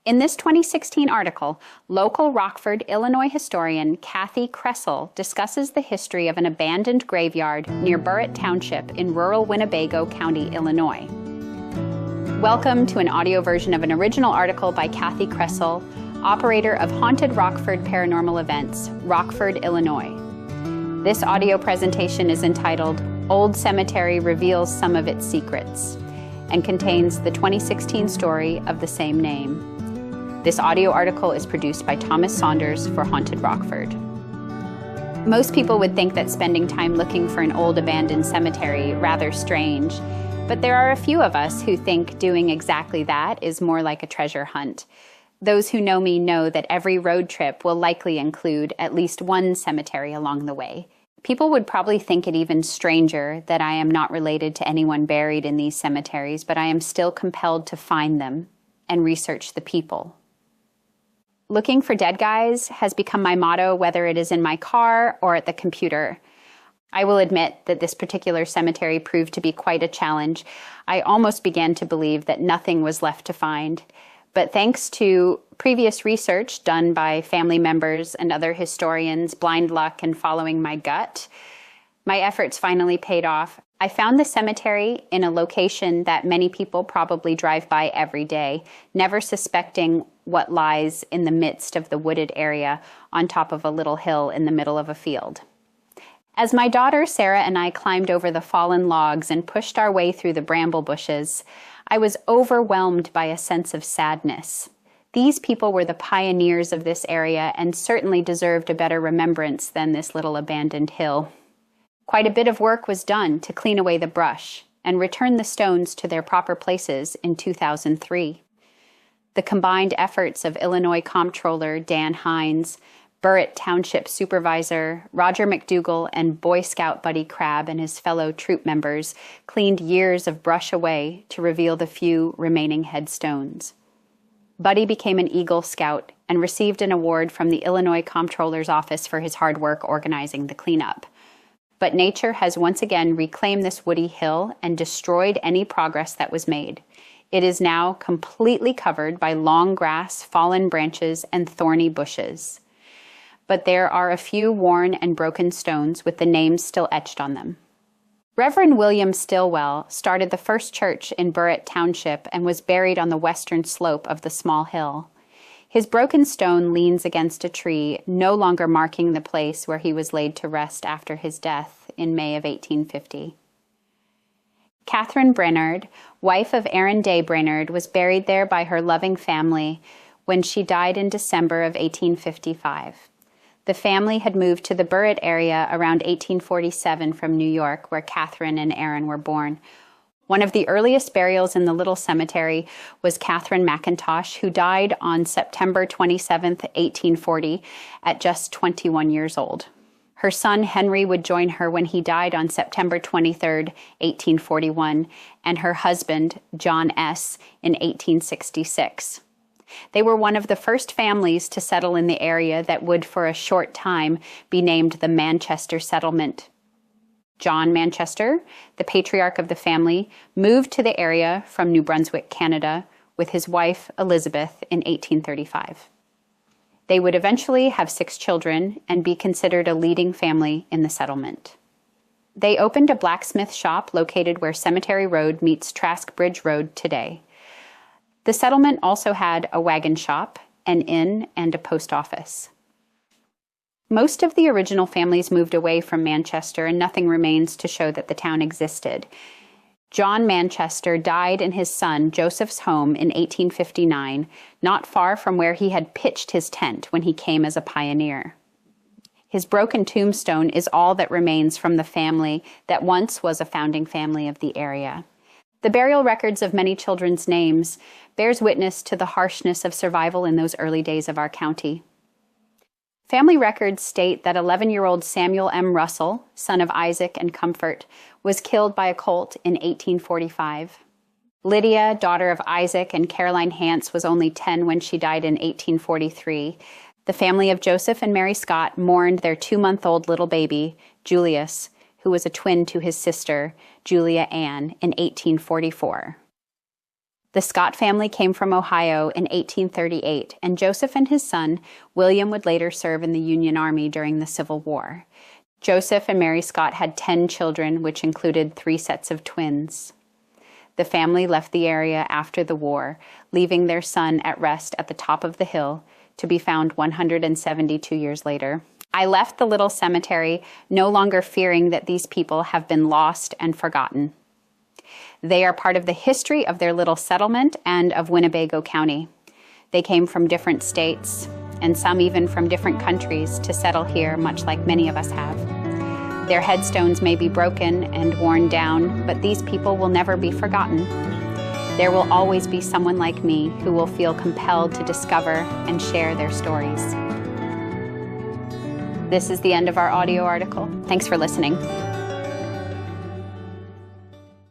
In this 2016 article, local Rockford, Illinois historian Kathi Kressel discusses the history of an abandoned graveyard near Burritt Township in rural Winnebago County, Illinois. Welcome to an audio version of an original article by Kathi Kresel, operator of Haunted Rockford Paranormal Events, Rockford, Illinois. This audio presentation is entitled Old Cemetery Reveals Some of Its Secrets and contains the 2016 story of the same name. This audio article is produced by Thomas Saunders for Haunted Rockford. Most people would think that spending time looking for an old abandoned cemetery rather strange, but there are a few of us who think doing exactly that is more like a treasure hunt. Those who know me know that every road trip will likely include at least one cemetery along the way. People would probably think it even stranger that I am not related to anyone buried in these cemeteries, but I am still compelled to find them and research the people. Looking for dead guys has become my motto, whether it is in my car or at the computer. I will admit that this particular cemetery proved to be quite a challenge. I almost began to believe that nothing was left to find. But thanks to previous research done by family members and other historians, blind luck, and following my gut, my efforts finally paid off. I found the cemetery in a location that many people probably drive by every day, never suspecting what lies in the midst of the wooded area on top of a little hill in the middle of a field. As my daughter Sarah and I climbed over the fallen logs and pushed our way through the bramble bushes, I was overwhelmed by a sense of sadness. These people were the pioneers of this area and certainly deserved a better remembrance than this little abandoned hill. Quite a bit of work was done to clean away the brush and return the stones to their proper places in 2003. The combined efforts of Illinois Comptroller Dan Hines, Burritt Township Supervisor Roger McDougall, and Boy Scout Buddy Crabb and his fellow troop members cleaned years of brush away to reveal the few remaining headstones. Buddy became an Eagle Scout and received an award from the Illinois Comptroller's office for his hard work organizing the cleanup. But nature has once again reclaimed this woody hill and destroyed any progress that was made. It is now completely covered by long grass, fallen branches, and thorny bushes. But there are a few worn and broken stones with the names still etched on them. Reverend William Stillwell started the first church in Burritt Township and was buried on the western slope of the small hill. His broken stone leans against a tree, no longer marking the place where he was laid to rest after his death in May of 1850. Catherine Brainerd, wife of Aaron Day Brainerd, was buried there by her loving family when she died in December of 1855. The family had moved to the Burritt area around 1847 from New York, where Catherine and Aaron were born. One of the earliest burials in the little cemetery was Catherine McIntosh, who died on September 27, 1840, at just 21 years old. Her son Henry would join her when he died on September 23, 1841, and her husband, John S., in 1866. They were one of the first families to settle in the area that would for a short time be named the Manchester Settlement. John Manchester, the patriarch of the family, moved to the area from New Brunswick, Canada, with his wife Elizabeth in 1835. They would eventually have 6 children and be considered a leading family in the settlement. They opened a blacksmith shop located where Cemetery Road meets Trask Bridge Road today. The settlement also had a wagon shop, an inn, and a post office. Most of the original families moved away from Manchester, and nothing remains to show that the town existed. John Manchester died in his son Joseph's home in 1859, not far from where he had pitched his tent when he came as a pioneer. His broken tombstone is all that remains from the family that once was a founding family of the area. The burial records of many children's names bears witness to the harshness of survival in those early days of our county. Family records state that 11-year-old Samuel M. Russell, son of Isaac and Comfort, was killed by a colt in 1845. Lydia, daughter of Isaac and Caroline Hance, was only 10 when she died in 1843. The family of Joseph and Mary Scott mourned their 2-month-old little baby, Julius, who was a twin to his sister, Julia Ann, in 1844. The Scott family came from Ohio in 1838, and Joseph and his son, William, would later serve in the Union Army during the Civil War. Joseph and Mary Scott had 10 children, which included 3 sets of twins. The family left the area after the war, leaving their son at rest at the top of the hill, to be found 172 years later. I left the little cemetery no longer fearing that these people have been lost and forgotten. They are part of the history of their little settlement and of Winnebago County. They came from different states, and some even from different countries, to settle here, much like many of us have. Their headstones may be broken and worn down, but these people will never be forgotten. There will always be someone like me who will feel compelled to discover and share their stories. This is the end of our audio article. Thanks for listening.